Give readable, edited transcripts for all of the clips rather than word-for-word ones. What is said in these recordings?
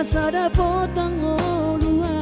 sada potang oluan.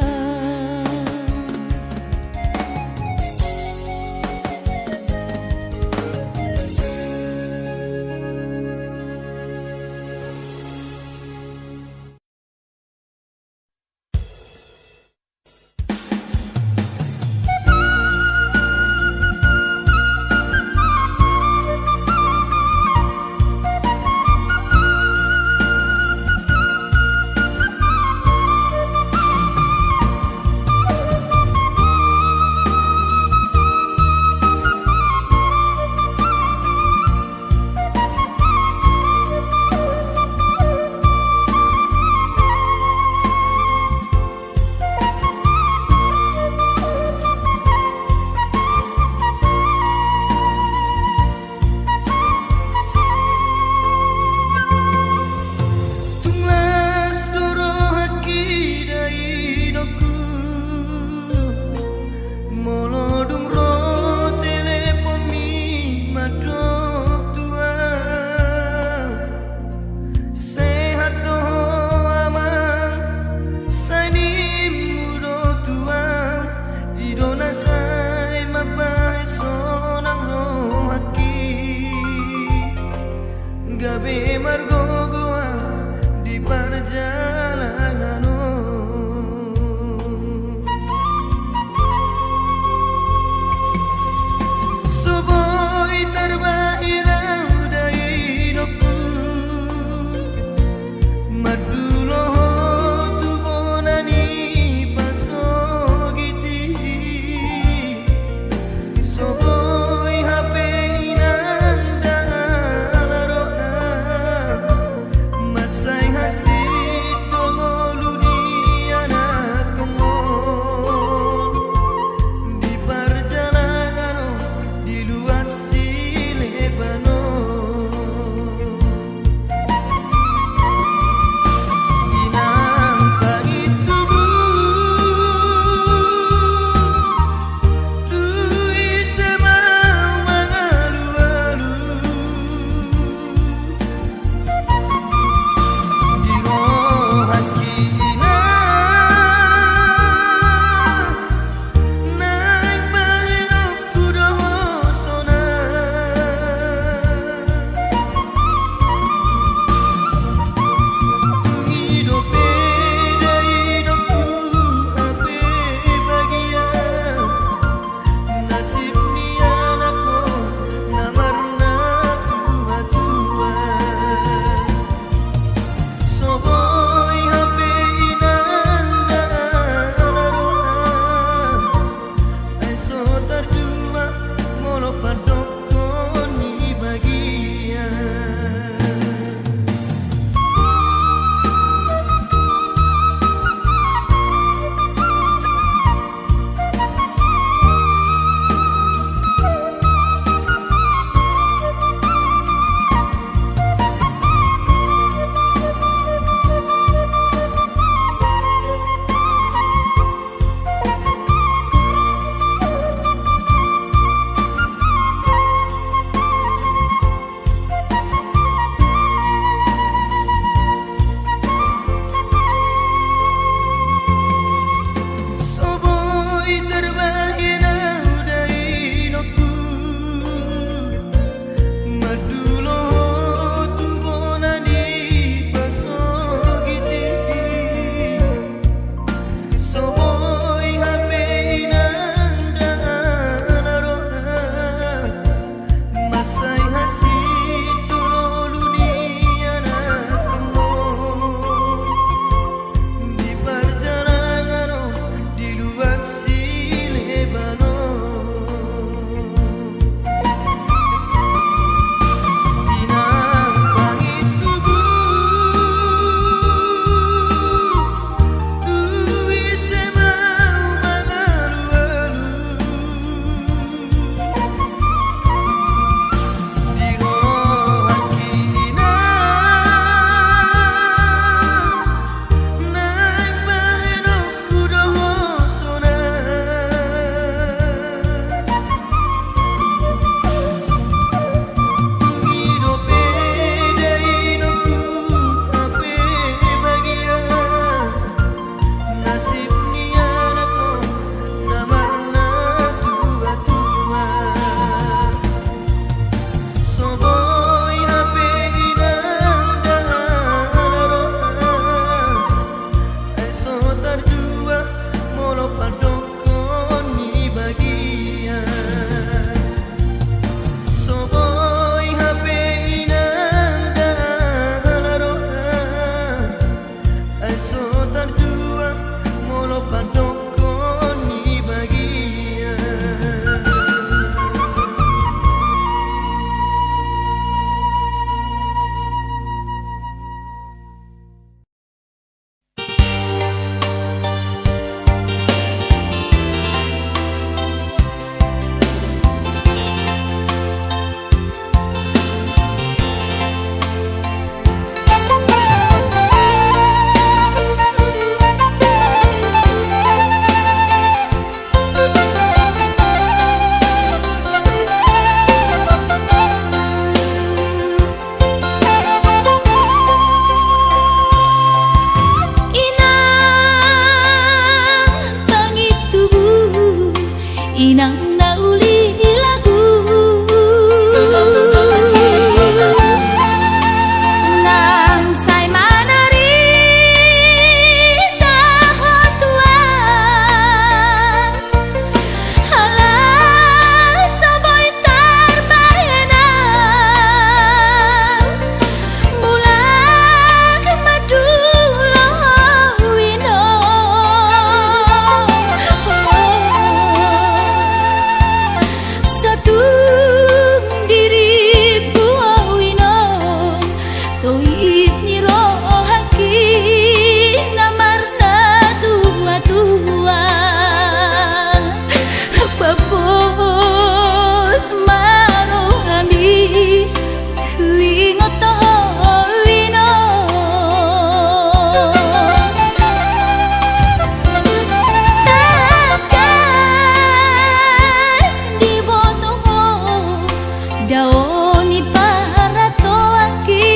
daoni para toaki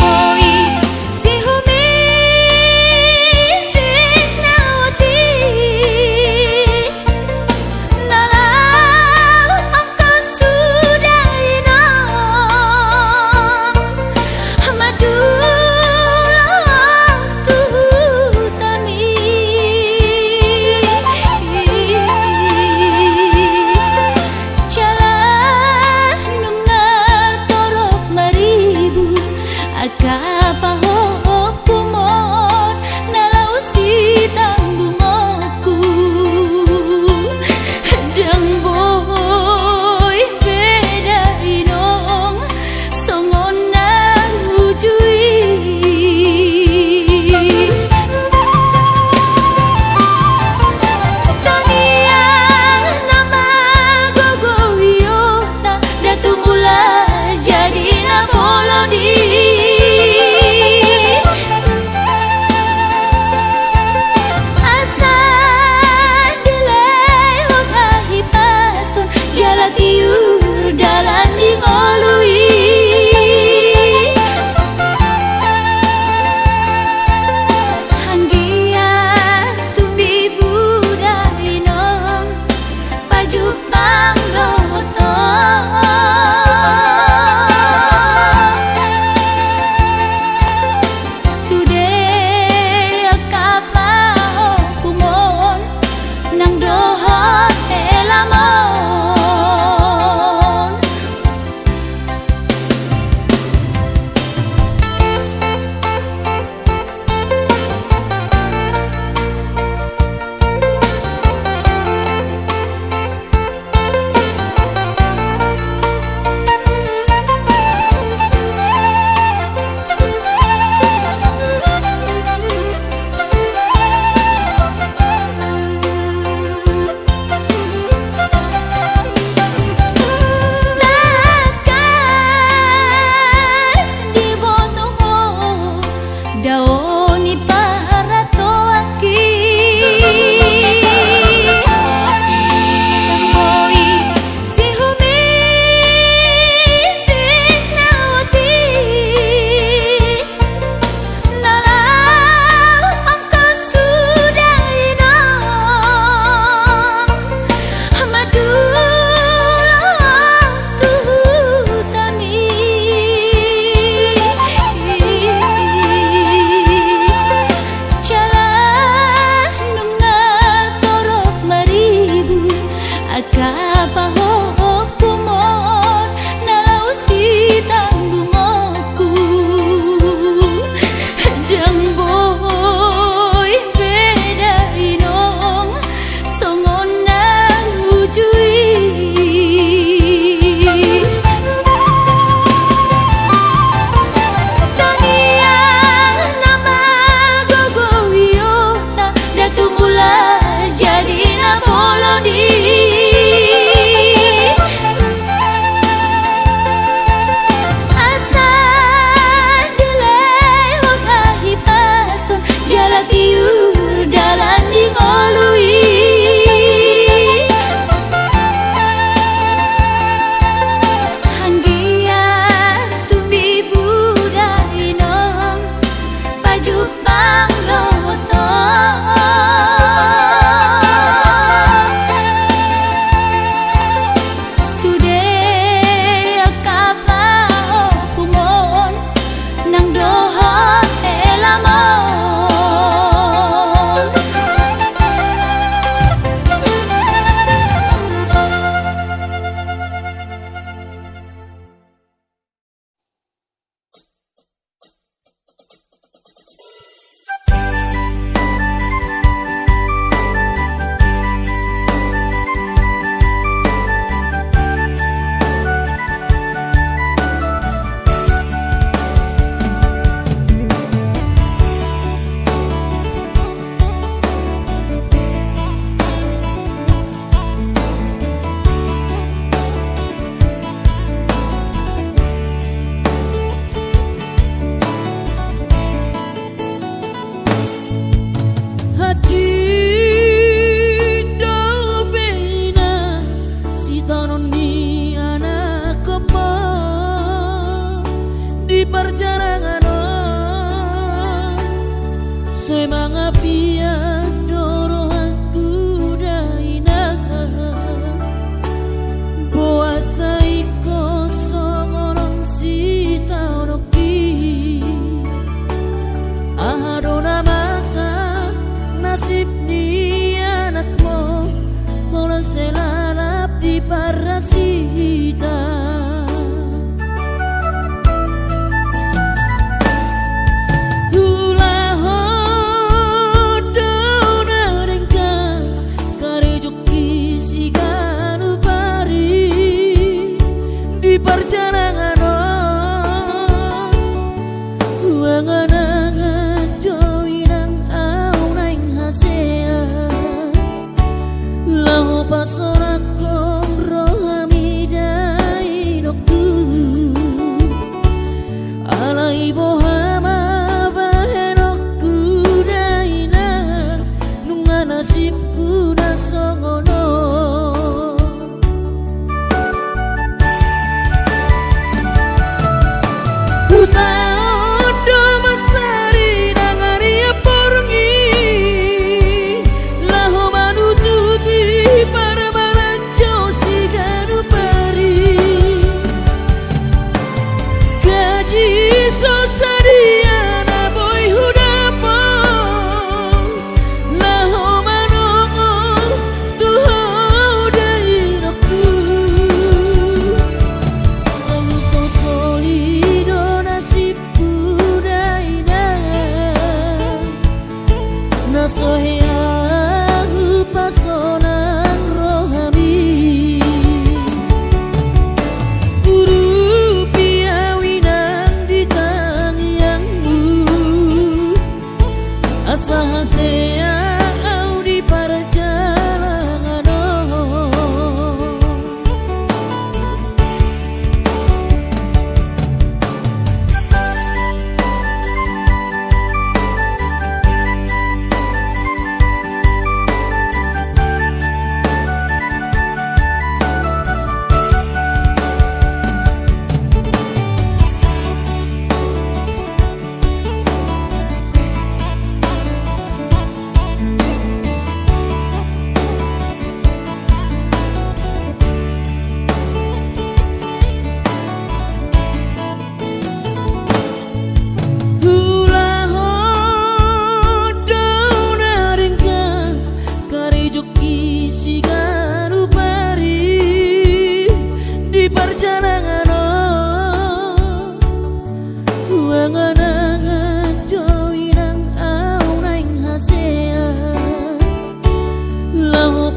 moi si humi sinawati nalau angka sudah ino madu jadi na bolong di pasorakom rohamidai doktu alai bohama bahenokku daina nunga nasibku nasongono soheahu pasonang rohami guru piawinang di tangiangmu asa hasea au di perjalanan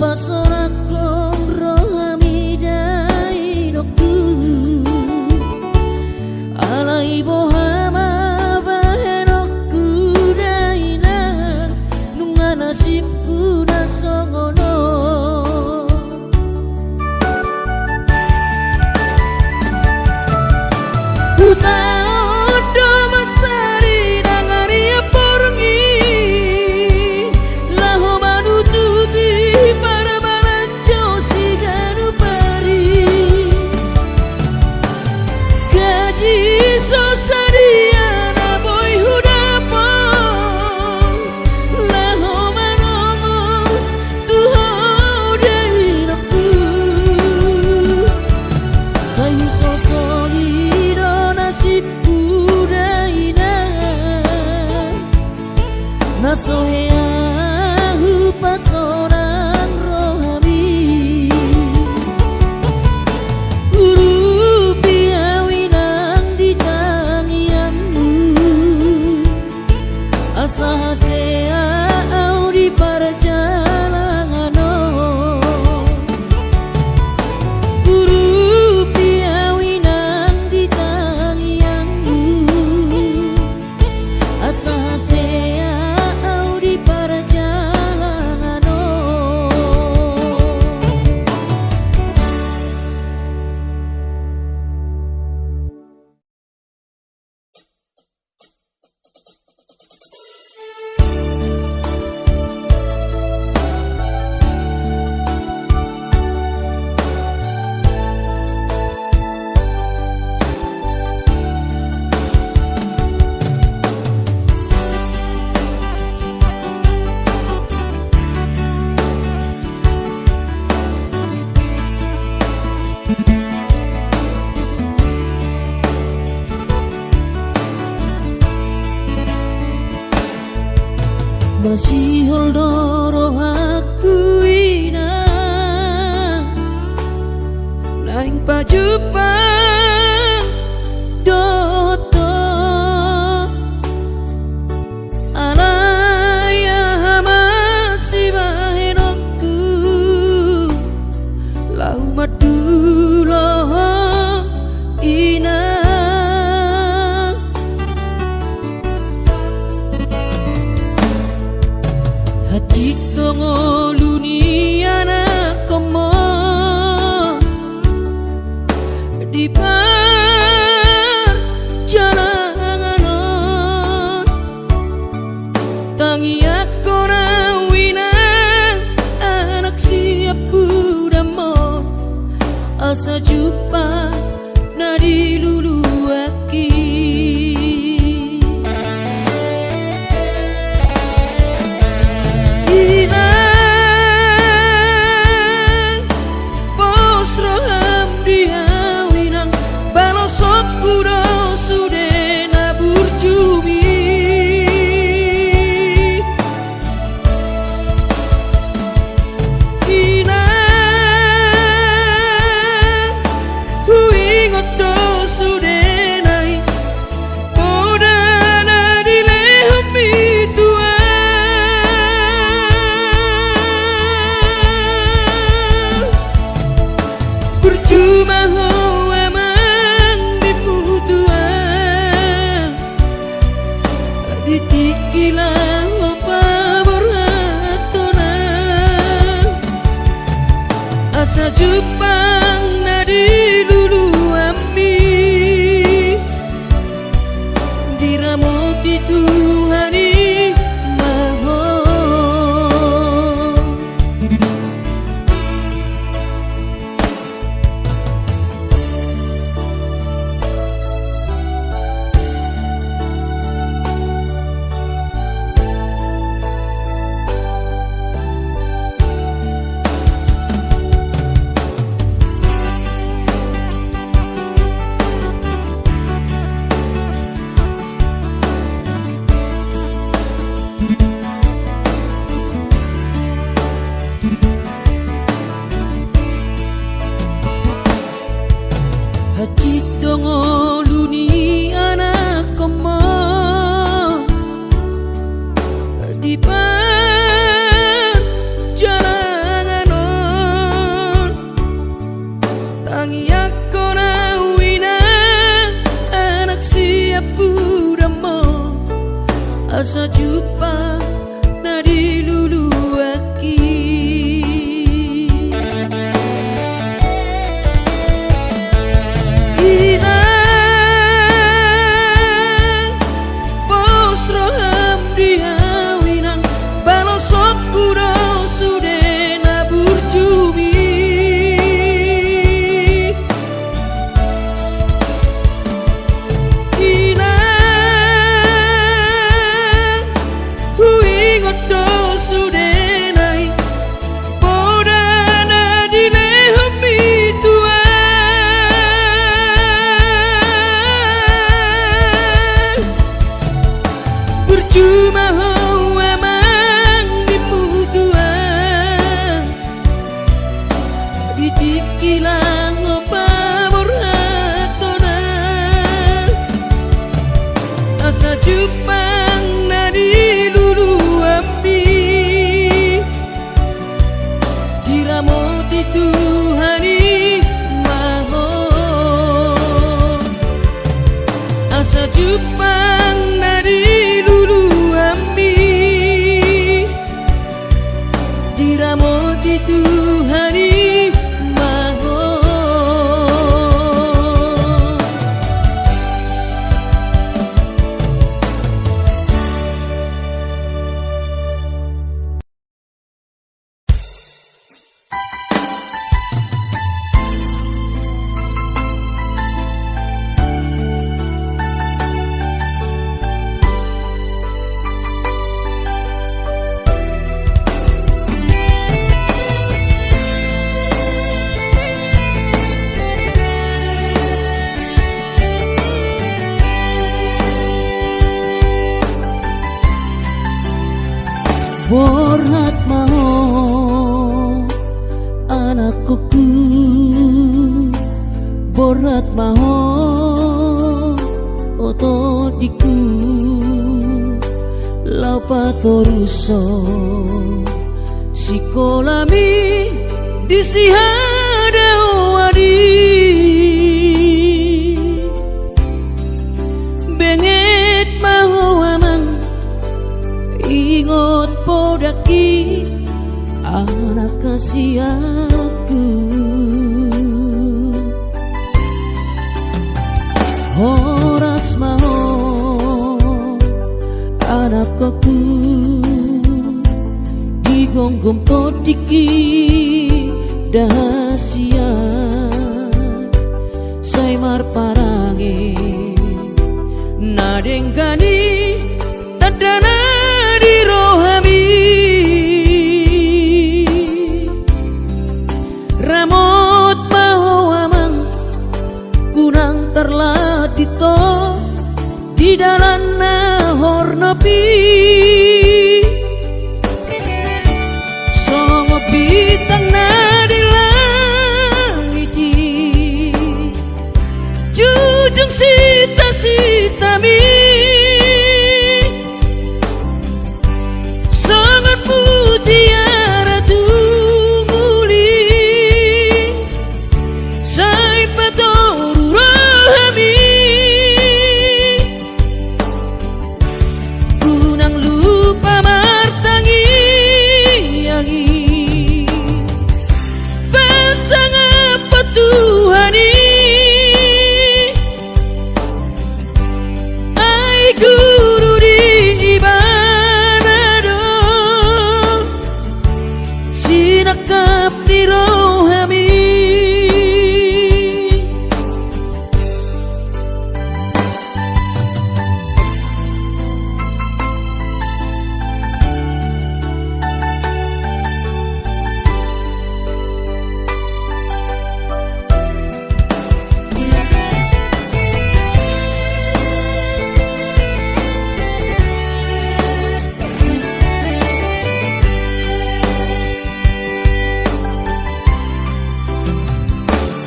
pasorakom rohamidai doktu alai bohama bahenokku daina nunga nasibku nasongono soheahu pasonang rohami guru piawinang di tangiangmu asa hasea au di perjalanan guru piawinang di tangiangmu asa hasea masih holdoro aku ina naing pajupang doto alaya masih bahenokku lau maduloh ina hati tongoluniana komo asa jumpa nadi lulu aki inang posro hamdiha winang balosok kudo sude nabur jumi Percuma ho emang diputuan ditikilah apa beratona asa jupang nadi lulu ami diramoti Tuhani maho Hati dongo luni anak koma di pan jalanan tangi aku nawina anak siap udamo asa jumpa nadi lulu aki Percuma ho emang diputuan ditikilah apa beratona asa jupang nadi lulu ami diramoti Tuhani maho asa jupang nadi diramoti Tuhani maho Borhat maho anakku borhat maho otodiku lapa toruso sikolami disihada wadi benget maho amang ingot podaki anak kasih aku horas mau anak aku digonggong podiki dahasia marparange nadengkani tadana di rohami ramot mahawamang kunang terladito di dalam nahor napi songo bintang na di langiti jujung sita-sitami sangat mutiara tumuli say patoru rahami kunang lupa martangi yangi pasang apa Tuhani ay guru di ibanado sinakap ni rohami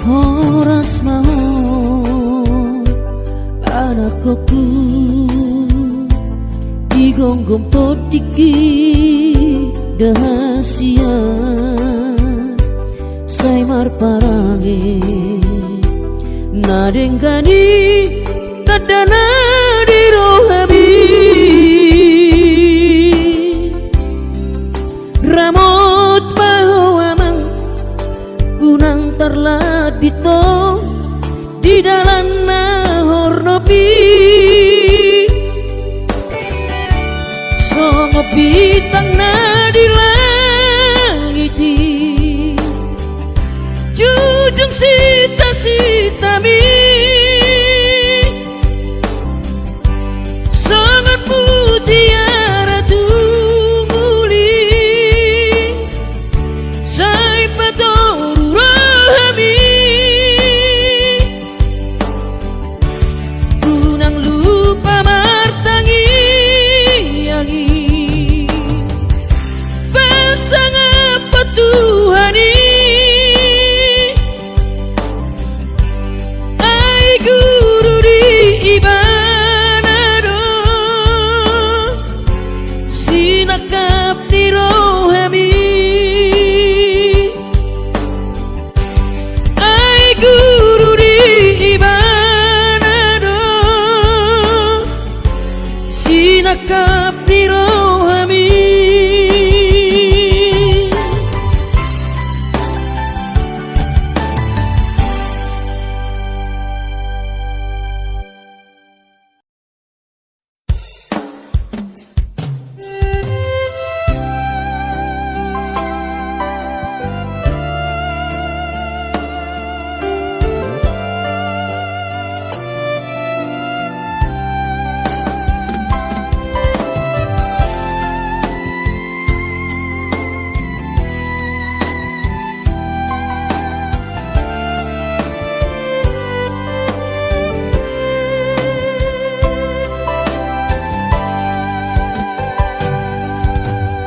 Horas mau anakku digonggong potiki dahasia say marparange nadengkani tadana di rohami ramot mahawamang kunang terladito di dalam nahor nopi songo bintang na di langiti jujung sita-sitami sangat mutiara tumuli say patoru rahami kunang lupa martangi yangi pasang apa Tuhani ay guru di ibanado sinakap ni rohami ay guru di ibanado sinakap ni rohami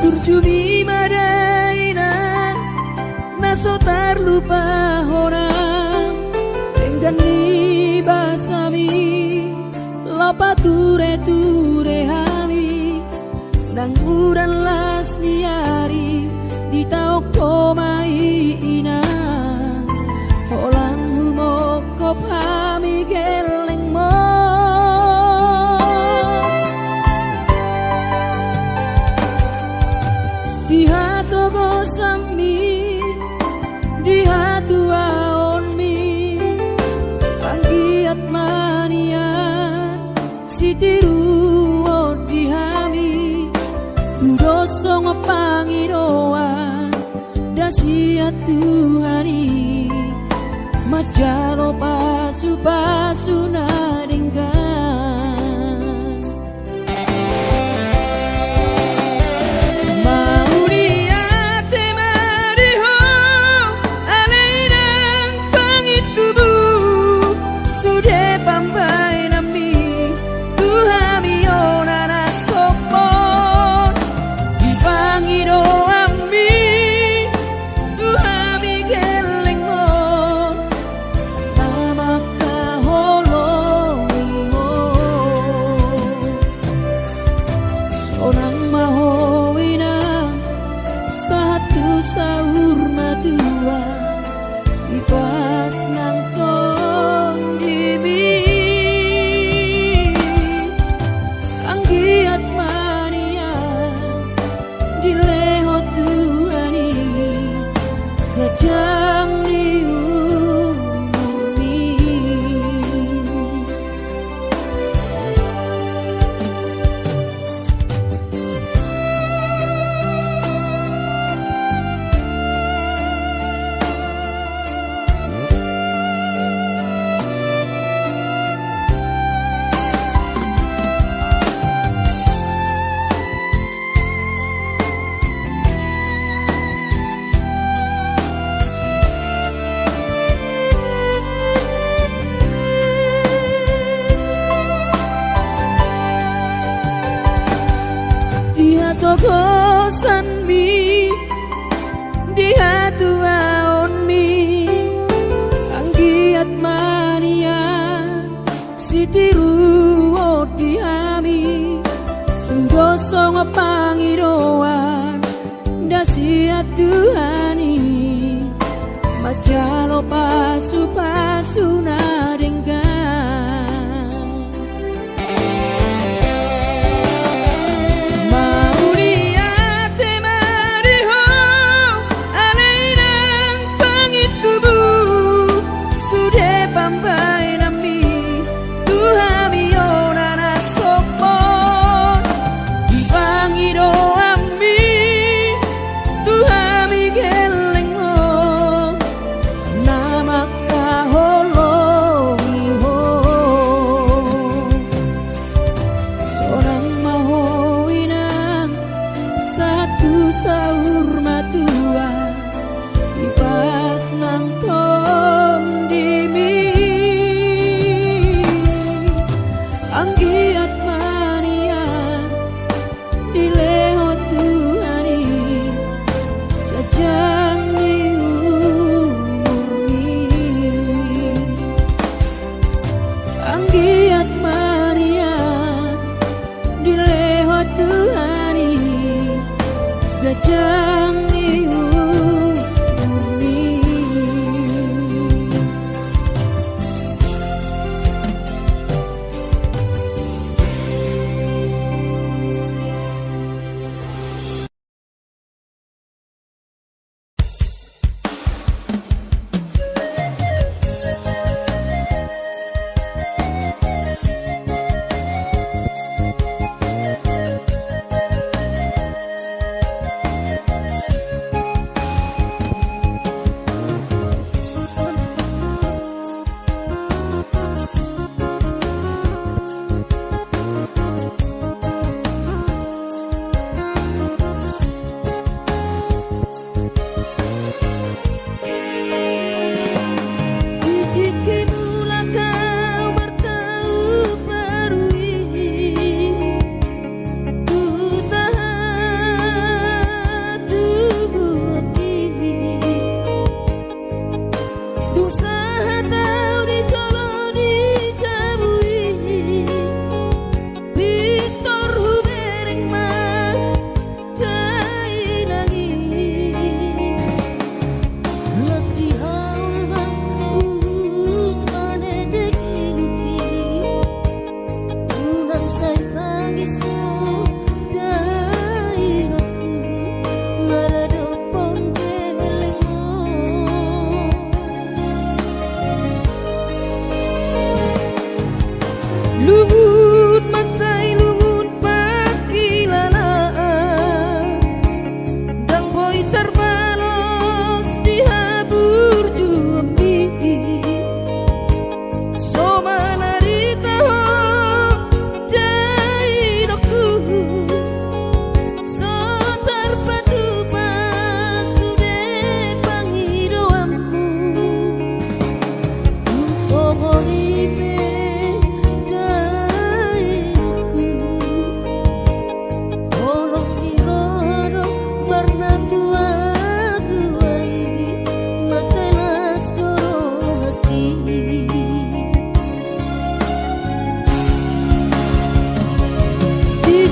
Turjumi madainan naso terlupa orang dengan ni basami lapa ture hami nang uran las niari di tau komai ina holang humokop hami geleng mo di hatu gosami di hatu aonmi panggiat mania sitiru di hami dosong pangiroan dasiat Tuhani majalo pas pasu-pasu naringgan mau liate mariho alainang pangitubu sude pambai nami tuhami onana kopon ipangiro ami tuhami geleng mo tamaka holoi mo sonang mahowina satu sahur madua ibas nang tondimi anggiat mania dileho tuani gajang diumumi dia togosan mi dia tuaon mi anggiat mania sitiru odiami tundosong pangiroan dasiat tuhani majalo pasu-pasu naringgan sahur matua ibas nang tondimi anggiat mania dileho tuhani gajang diumumi anggiat mania dileho tuhani gajang diumumi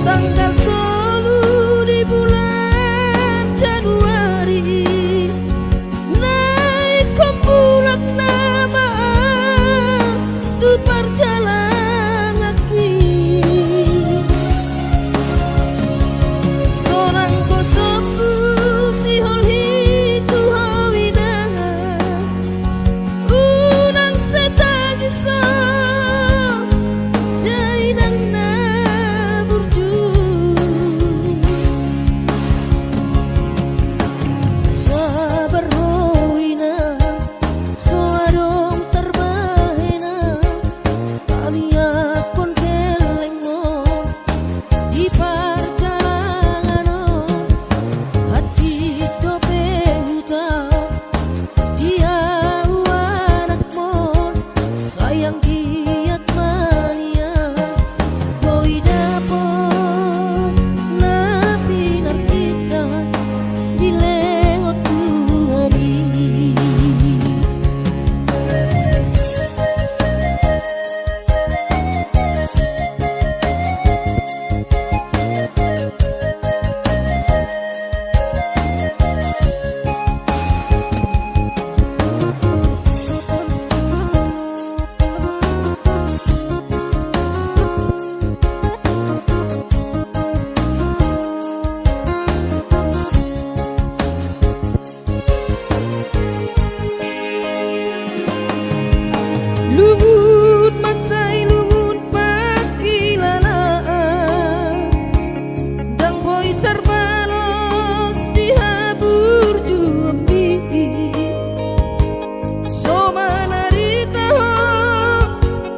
Tanggal 10 di bulan Januari naik kembulak nama tu perjalanan kaki seorang kosoku si holhi tu hawina unang setagi so jainang na luhun mansai luhun pakilalaan dang boy terbalos di habur jumbi so manarita ho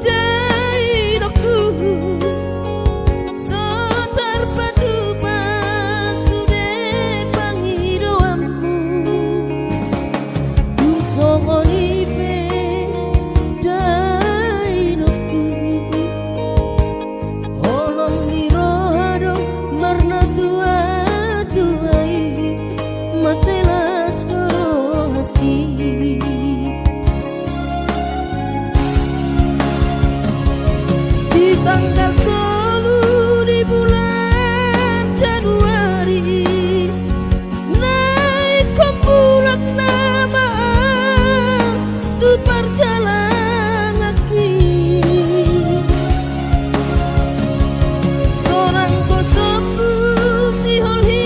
dai dokku so terpadu pasude pangidoamu dun songoni maselas doro hati di tanggal 10 di bulan Januari naik kembulak nama tu perjalanan kaki seorang kosoku si holhi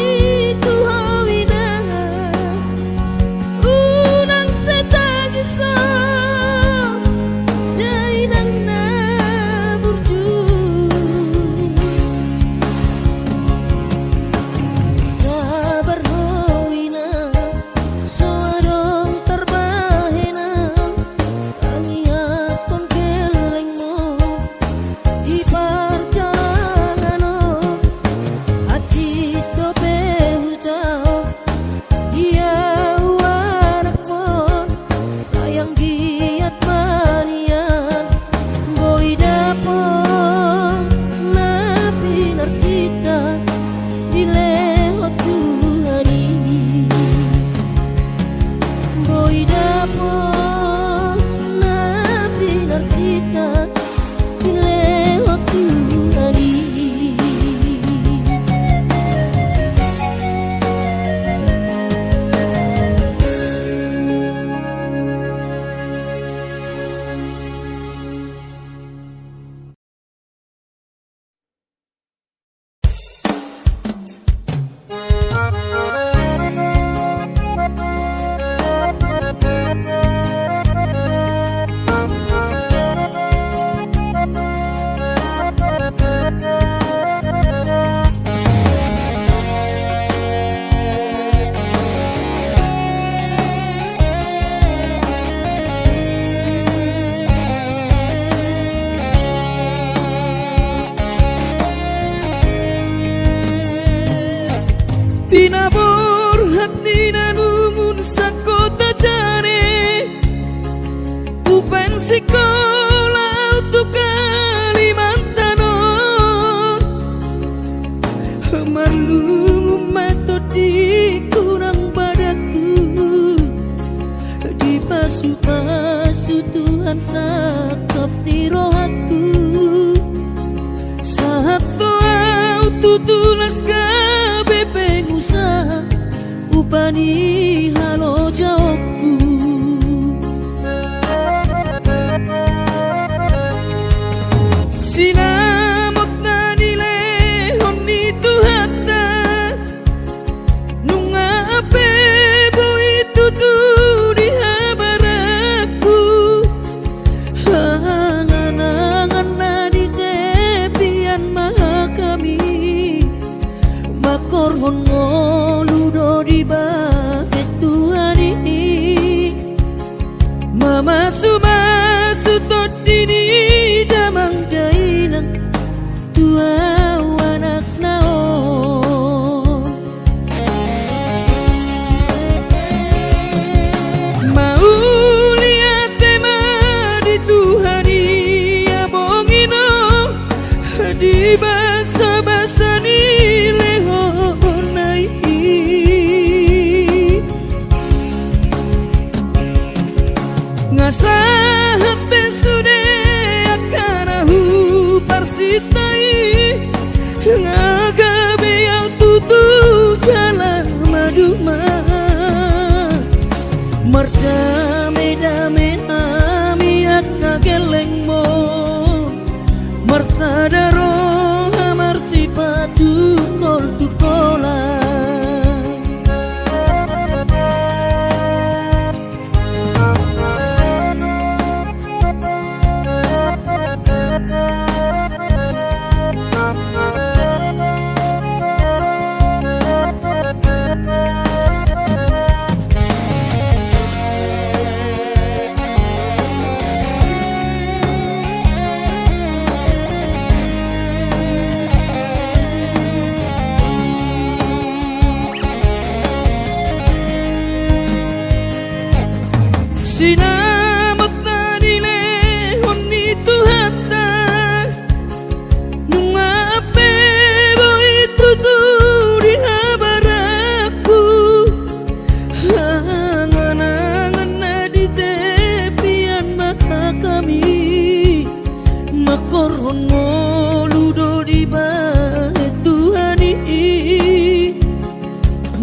Tinabur hati nanumun sakota jane Upen siko Tuhan sakap di rohaku saat doa tutulas gabe pengusaha upani halo jawabku sinamot na nilehon ni Tuhata nunga ape boy tutu di habaraku hanganangan na di kepian maha kami makorhon ngoludo di bahet Tuhari mama sumasu tot dini damang dainang tua anak naon mau lihat tema di Tuhari abongino di basa-basa ni lehonai ngasahat besude akanahu parsitai ngagabe yang tutu jalan maduma merdame-dame ami akageleng mo marsadaro amar sipatu kol tukola sinamot na nilehon ni Tuhata nunga ape boy tutu di habaraku hanganangan na di tepian mata kami makorhon ngoludo di bahet Tuhani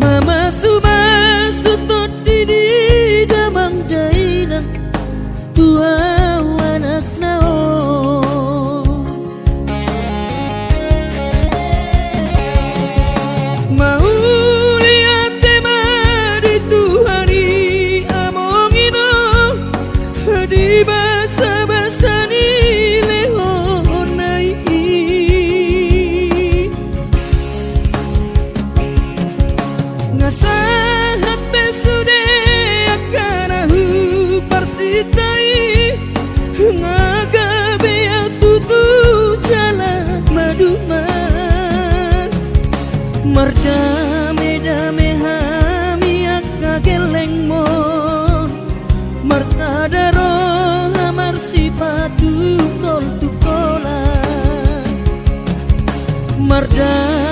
mama sumasu tot dini damang dainang tua anak naon mau lihat tema di Tuhari amongino di basa-basa ni lehonai ngasahat besude akanahu parsitai ngagabe yang tutu jalan maduman merdame-dame hami akageleng mon marsadaro amar sipatu kol tukola marda